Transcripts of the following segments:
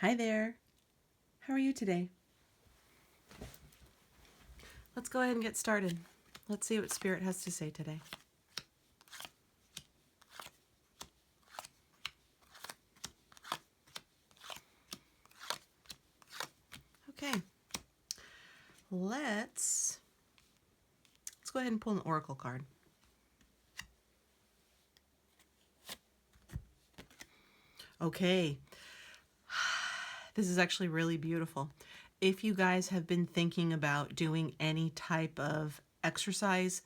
Hi there. How are you today? Let's go ahead and get started. Let's see what Spirit has to say today. Okay. Let's go ahead and pull an oracle card. Okay. This is actually really beautiful. If you guys have been thinking about doing any type of exercise,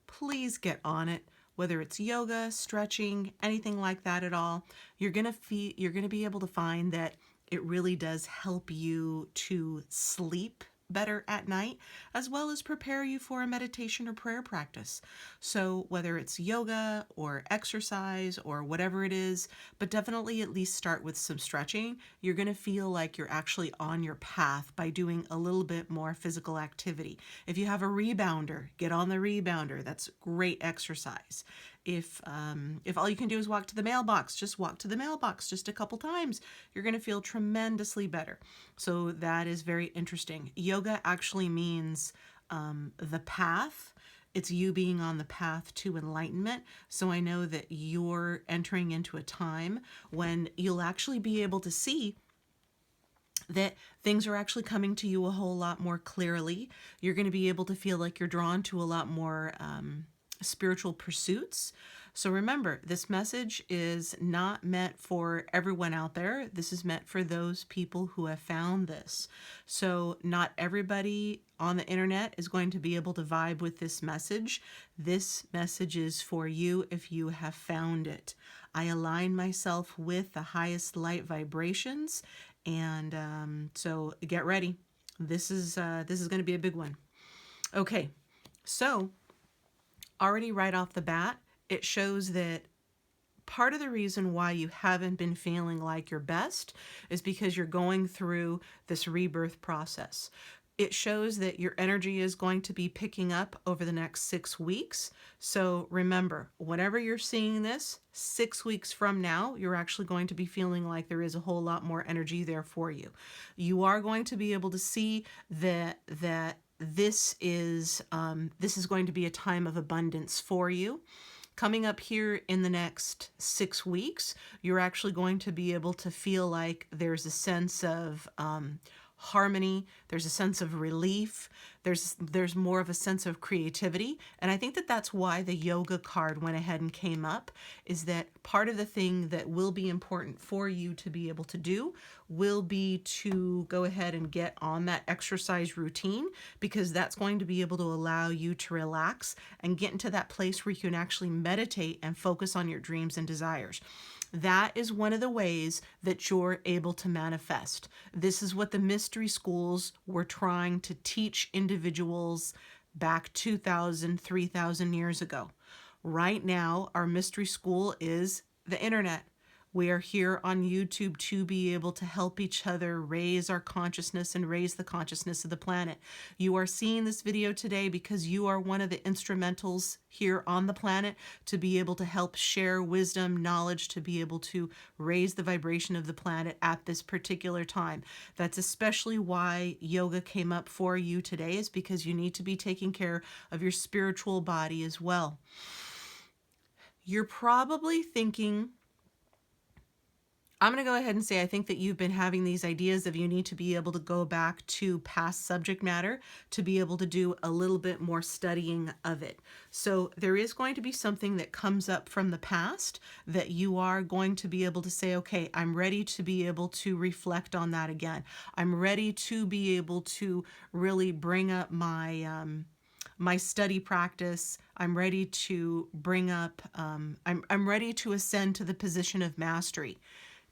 please get on it. Whether it's yoga, stretching, anything like that at all, you're going to be able to find that it really does help you to sleep better at night, as well as prepare you for a meditation or prayer practice. So whether it's yoga or exercise or whatever it is, but definitely at least start with some stretching. You're going to feel like you're actually on your path by doing a little bit more physical activity. If you have a rebounder, get on the rebounder. That's great exercise. If all you can do is walk to the mailbox, just walk to the mailbox just a couple times. You're going to feel tremendously better. So that is very interesting. Yoga actually means the path. It's you being on the path to enlightenment. So I know that you're entering into a time when you'll actually be able to see that things are actually coming to you a whole lot more clearly. You're going to be able to feel like you're drawn to a lot more spiritual pursuits. So remember, this message is not meant for everyone out there. This is meant for those people who have found this. So not everybody on the internet is going to be able to vibe with this message. This message is for you if you have found it. I align myself with the highest light vibrations, and so get ready. This is going to be a big one. Okay, so already right off the bat, it shows that part of the reason why you haven't been feeling like your best is because you're going through this rebirth process. It shows that your energy is going to be picking up over the next 6 weeks. So remember, whenever you're seeing this, 6 weeks from now, you're actually going to be feeling like there is a whole lot more energy there for you. You are going to be able to see that this is going to be a time of abundance for you. Coming up here in the next 6 weeks, you're actually going to be able to feel like there's a sense of harmony, there's a sense of relief, there's more of a sense of creativity. And I think that that's why the yoga card went ahead and came up, is that part of the thing that will be important for you to be able to do will be to go ahead and get on that exercise routine, because that's going to be able to allow you to relax and get into that place where you can actually meditate and focus on your dreams and desires. That is one of the ways that you're able to manifest. This is what the mystery schools were trying to teach individuals back 2,000, 3,000 years ago. Right now, our mystery school is the internet. We are here on YouTube to be able to help each other raise our consciousness and raise the consciousness of the planet. You are seeing this video today because you are one of the instrumentals here on the planet to be able to help share wisdom, knowledge, to be able to raise the vibration of the planet at this particular time. That's especially why yoga came up for you today, is because you need to be taking care of your spiritual body as well. You're probably thinking, I'm going to go ahead and say I think that you've been having these ideas of you need to be able to go back to past subject matter to be able to do a little bit more studying of it. So there is going to be something that comes up from the past that you are going to be able to say, okay, I'm ready to be able to reflect on that again. I'm ready to be able to really bring up my study practice. I'm ready to bring up, I'm ready to ascend to the position of mastery.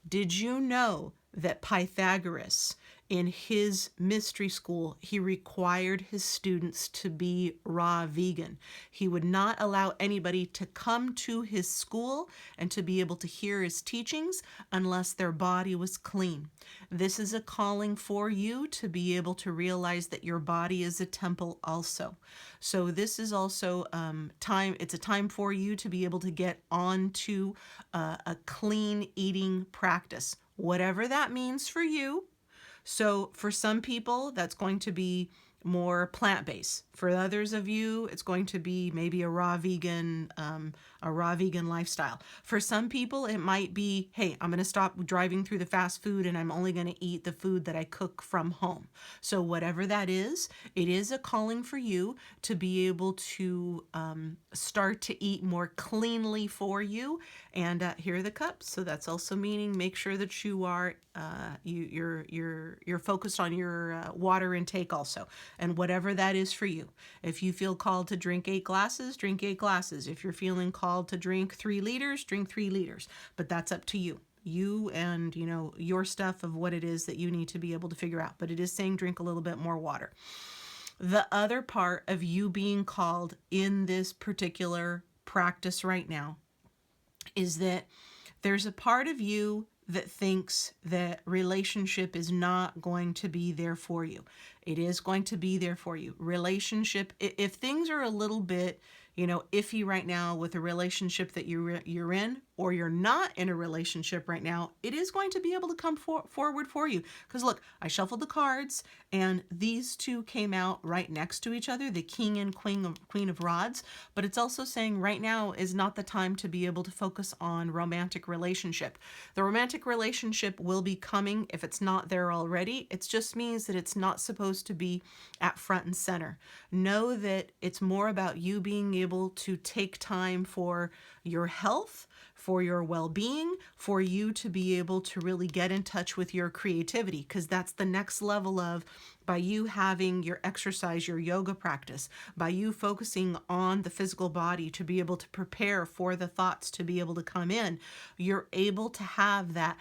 Did you know that Pythagoras, in his mystery school, he required his students to be raw vegan? He would not allow anybody to come to his school and to be able to hear his teachings unless their body was clean. This is a calling for you to be able to realize that your body is a temple also. So this is also it's a time for you to be able to get on to a clean eating practice. whatever that means for you. So for some people, that's going to be more plant-based. For others of you, it's going to be maybe a raw vegan lifestyle. For some people, it might be, hey, I'm going to stop driving through the fast food and I'm only going to eat the food that I cook from home. So whatever that is, it is a calling for you to be able to start to eat more cleanly for you. And here are the cups. So that's also meaning make sure that you are you're focused on your water intake also, and whatever that is for you. If you feel called to drink 8 glasses, drink 8 glasses. If you're feeling called to drink 3 liters, drink 3 liters. But that's up to you. You and, your stuff of what it is that you need to be able to figure out. But it is saying drink a little bit more water. The other part of you being called in this particular practice right now is that there's a part of you that thinks that relationship is not going to be there for you. It is going to be there for you. Relationship, if things are a little bit, iffy right now with a relationship that you're in, or you're not in a relationship right now, it is going to be able to come forward for you. Because look, I shuffled the cards and these two came out right next to each other, the King and Queen of Rods. But it's also saying right now is not the time to be able to focus on romantic relationship. The romantic relationship will be coming if it's not there already. It just means that it's not supposed to be at front and center. Know that it's more about you being able to take time for your health, for your well-being, for you to be able to really get in touch with your creativity, because that's the next level of, by you having your exercise, your yoga practice, by you focusing on the physical body to be able to prepare for the thoughts to be able to come in, you're able to have that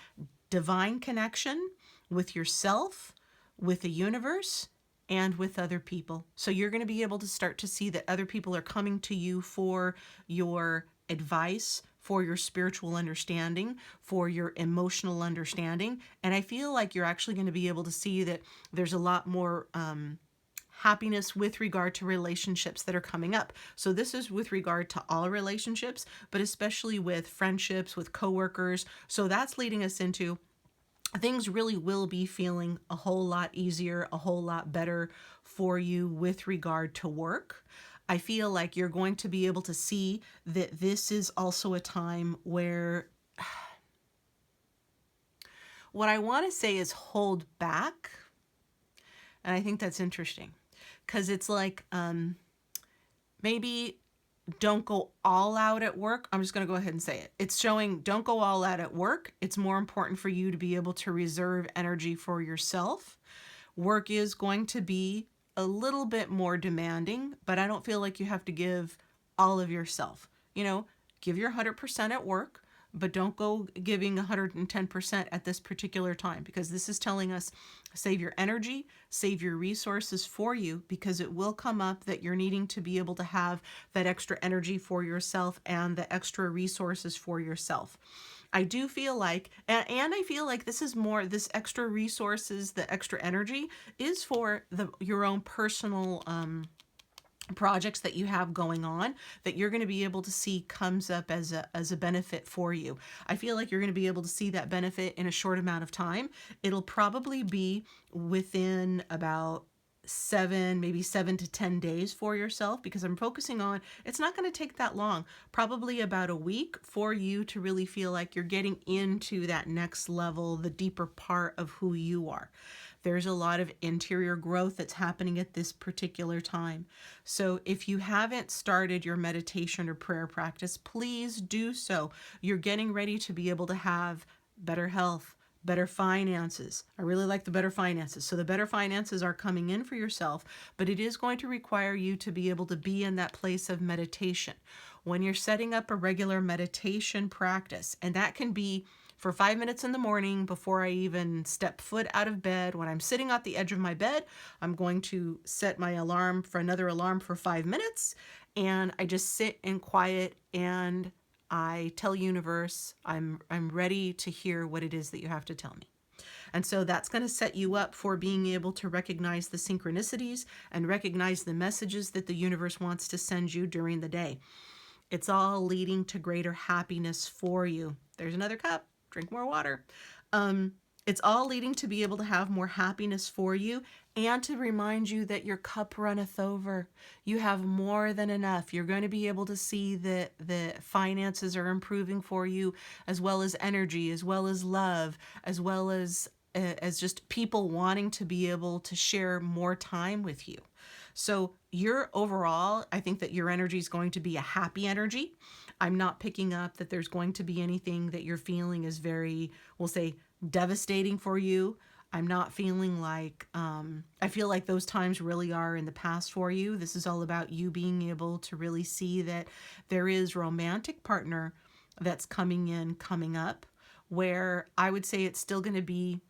divine connection with yourself, with the universe, and with other people. So you're going to be able to start to see that other people are coming to you for your advice, for your spiritual understanding, for your emotional understanding. And I feel like you're actually going to be able to see that there's a lot more happiness with regard to relationships that are coming up. So this is with regard to all relationships, but especially with friendships, with coworkers. So that's leading us into things really will be feeling a whole lot easier, a whole lot better for you with regard to work. I feel like you're going to be able to see that this is also a time where what I want to say is hold back. And I think that's interesting because it's like maybe don't go all out at work. I'm just going to go ahead and say it. It's showing don't go all out at work. It's more important for you to be able to reserve energy for yourself. Work is going to be a little bit more demanding, but I don't feel like you have to give all of yourself. Give your 100% at work, but don't go giving 110% at this particular time, because this is telling us save your energy, save your resources for you, because it will come up that you're needing to be able to have that extra energy for yourself and the extra resources for yourself. I do feel like, and I feel like this is more, this extra resources, the extra energy is for your own personal projects that you have going on that you're going to be able to see comes up as a benefit for you. I feel like you're going to be able to see that benefit in a short amount of time. It'll probably be within about 7 to 10 days for yourself, because I'm focusing on, it's not going to take that long, probably about a week for you to really feel like you're getting into that next level, the deeper part of who you are. There's a lot of interior growth that's happening at this particular time. So if you haven't started your meditation or prayer practice, please do so. You're getting ready to be able to have better health, better finances. I really like the better finances. So the better finances are coming in for yourself, but it is going to require you to be able to be in that place of meditation. When you're setting up a regular meditation practice, and that can be for 5 minutes in the morning before I even step foot out of bed. When I'm sitting at the edge of my bed, I'm going to set my alarm for another alarm for 5 minutes, and I just sit in quiet and I tell universe, I'm ready to hear what it is that you have to tell me. And so that's going to set you up for being able to recognize the synchronicities and recognize the messages that the universe wants to send you during the day. It's all leading to greater happiness for you. There's another cup. Drink more water. It's all leading to be able to have more happiness for you and to remind you that your cup runneth over. You have more than enough. You're going to be able to see that the finances are improving for you, as well as energy, as well as love, as just people wanting to be able to share more time with you. So your overall, I think that your energy is going to be a happy energy. I'm not picking up that there's going to be anything that you're feeling is very, we'll say, devastating for you. I'm not feeling like, I feel like those times really are in the past for you. This is all about you being able to really see that there is romantic partner that's coming up, where I would say it's still going to be,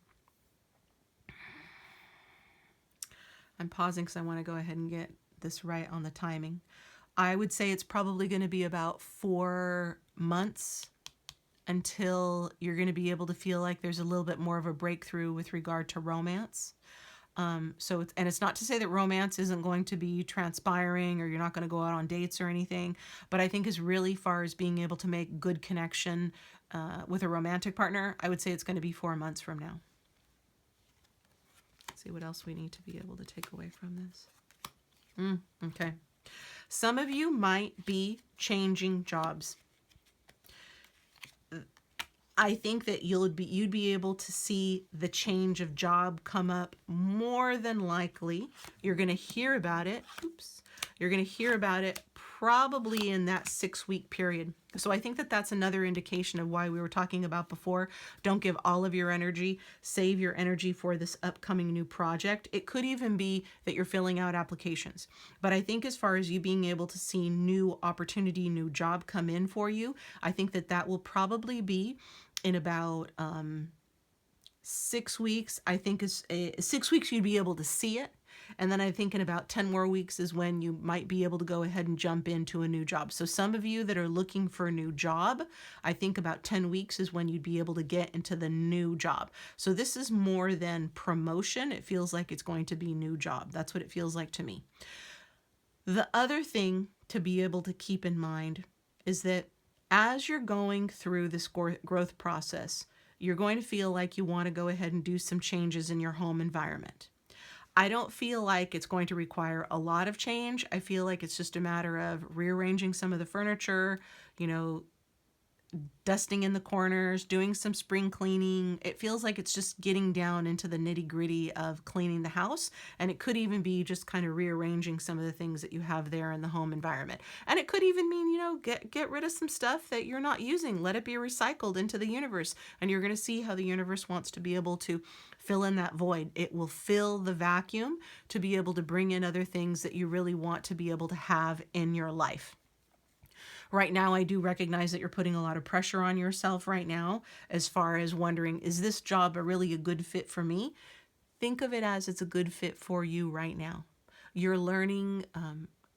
I'm pausing because I want to go ahead and get this right on the timing. I would say it's probably going to be about 4 months until you're going to be able to feel like there's a little bit more of a breakthrough with regard to romance. It's not to say that romance isn't going to be transpiring or you're not going to go out on dates or anything, but I think as really far as being able to make good connection with a romantic partner, I would say it's going to be 4 months from now. Let's see what else we need to be able to take away from this. Okay. Some of you might be changing jobs. I think that you'd be able to see the change of job come up more than likely. You're going to hear about it. You're going to hear about it probably in that 6-week period. So I think that that's another indication of why we were talking about before. Don't give all of your energy. Save your energy for this upcoming new project. It could even be that you're filling out applications. But I think as far as you being able to see new opportunity, new job come in for you, I think that that will probably be in about 6 weeks. I think is 6 weeks you'd be able to see it. And then I think in about 10 more weeks is when you might be able to go ahead and jump into a new job. So some of you that are looking for a new job, I think about 10 weeks is when you'd be able to get into the new job. So this is more than promotion. It feels like it's going to be new job. That's what it feels like to me. The other thing to be able to keep in mind is that as you're going through this growth process, you're going to feel like you want to go ahead and do some changes in your home environment. I don't feel like it's going to require a lot of change. I feel like it's just a matter of rearranging some of the furniture, dusting in the corners, doing some spring cleaning. It feels like it's just getting down into the nitty-gritty of cleaning the house. And it could even be just kind of rearranging some of the things that you have there in the home environment. And it could even mean, get rid of some stuff that you're not using. Let it be recycled into the universe. And you're going to see how the universe wants to be able to fill in that void. It will fill the vacuum to be able to bring in other things that you really want to be able to have in your life. Right now, I do recognize that you're putting a lot of pressure on yourself right now as far as wondering, is this job really a good fit for me? Think of it as it's a good fit for you right now. You're learning,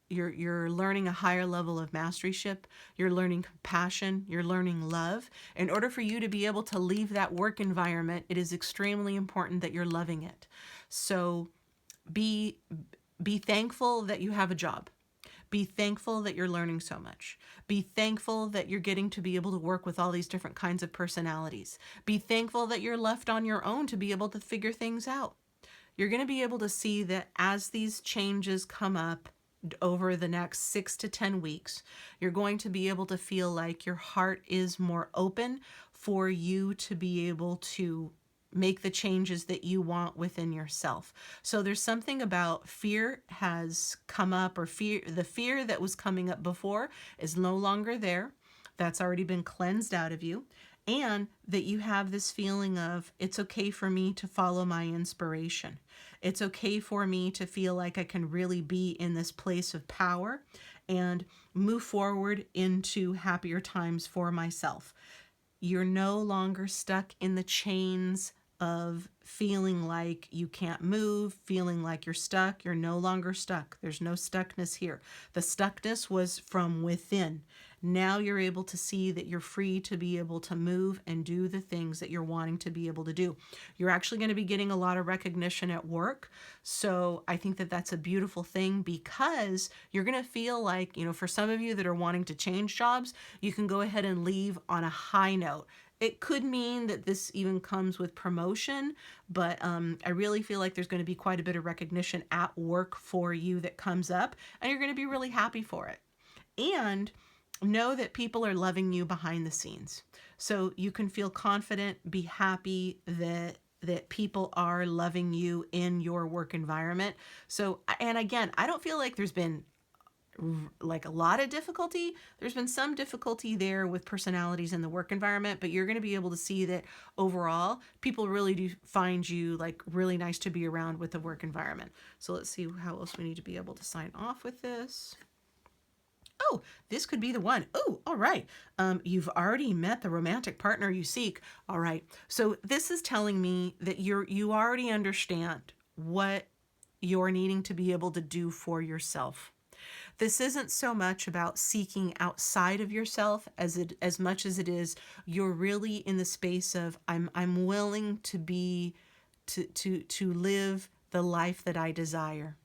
you're learning a higher level of masteryship. You're learning compassion. You're learning love. In order for you to be able to leave that work environment, it is extremely important that you're loving it. So be thankful that you have a job. Be thankful that you're learning so much. Be thankful that you're getting to be able to work with all these different kinds of personalities. Be thankful that you're left on your own to be able to figure things out. You're going to be able to see that as these changes come up over the next 6 to 10 weeks, you're going to be able to feel like your heart is more open for you to be able to make the changes that you want within yourself. So there's something about fear has come up, or the fear that was coming up before is no longer there. That's already been cleansed out of you. And that you have this feeling of, it's okay for me to follow my inspiration. It's okay for me to feel like I can really be in this place of power and move forward into happier times for myself. You're no longer stuck in the chains of feeling like you can't move, feeling like you're stuck. You're no longer stuck. There's no stuckness here. The stuckness was from within. Now you're able to see that you're free to be able to move and do the things that you're wanting to be able to do. You're actually going to be getting a lot of recognition at work. So I think that that's a beautiful thing, because you're going to feel like, for some of you that are wanting to change jobs, you can go ahead and leave on a high note. It could mean that this even comes with promotion, but I really feel like there's going to be quite a bit of recognition at work for you that comes up, and you're going to be really happy for it. And know that people are loving you behind the scenes. So you can feel confident, be happy that people are loving you in your work environment. So, and again, I don't feel like there's been like a lot of difficulty. There's been some difficulty there with personalities in the work environment, but you're going to be able to see that overall people really do find you like really nice to be around with the work environment. So let's see how else we need to be able to sign off with this. Oh, this could be the one. Oh, all right. You've already met the romantic partner you seek. All right. So this is telling me that you already understand what you're needing to be able to do for yourself. This isn't so much about seeking outside of yourself as much as it is you're really in the space of I'm willing to be to live the life that I desire.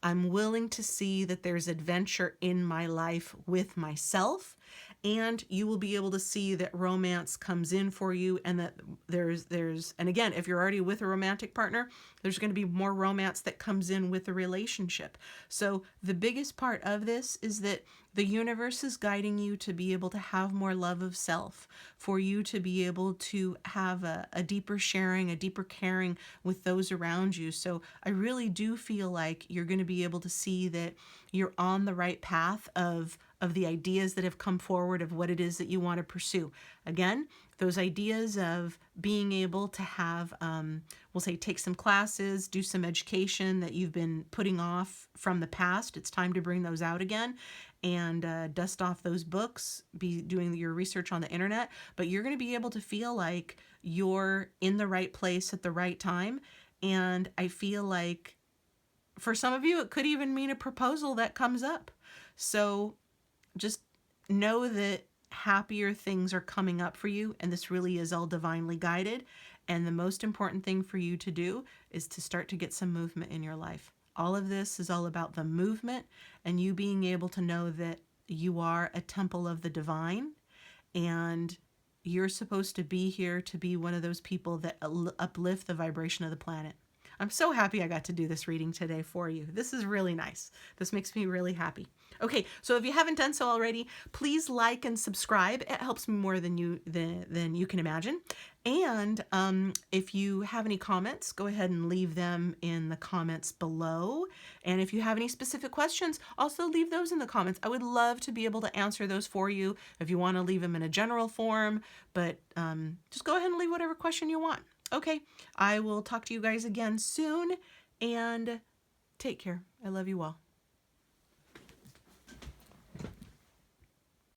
I'm willing to see that there's adventure in my life with myself, and you will be able to see that romance comes in for you, and that there's and again, if you're already with a romantic partner, there's going to be more romance that comes in with the relationship. So the biggest part of this is that the universe is guiding you to be able to have more love of self, for you to be able to have a deeper sharing, a deeper caring with those around you. So I really do feel like you're going to be able to see that you're on the right path of the ideas that have come forward of what it is that you want to pursue. Again, those ideas of being able to have, we'll say, take some classes, do some education that you've been putting off from the past. It's time to bring those out again and dust off those books, be doing your research on the internet. But you're going to be able to feel like you're in the right place at the right time. And I feel like for some of you, it could even mean a proposal that comes up. So just know that happier things are coming up for you, and this really is all divinely guided. And the most important thing for you to do is to start to get some movement in your life. All of this is all about the movement and you being able to know that you are a temple of the divine, and you're supposed to be here to be one of those people that uplift the vibration of the planet. I'm so happy I got to do this reading today for you. This is really nice. This makes me really happy. Okay, so if you haven't done so already, please like and subscribe. It helps me more than you can imagine. And if you have any comments, go ahead and leave them in the comments below. And if you have any specific questions, also leave those in the comments. I would love to be able to answer those for you if you want to leave them in a general form, but just go ahead and leave whatever question you want. Okay, I will talk to you guys again soon, and take care. I love you all.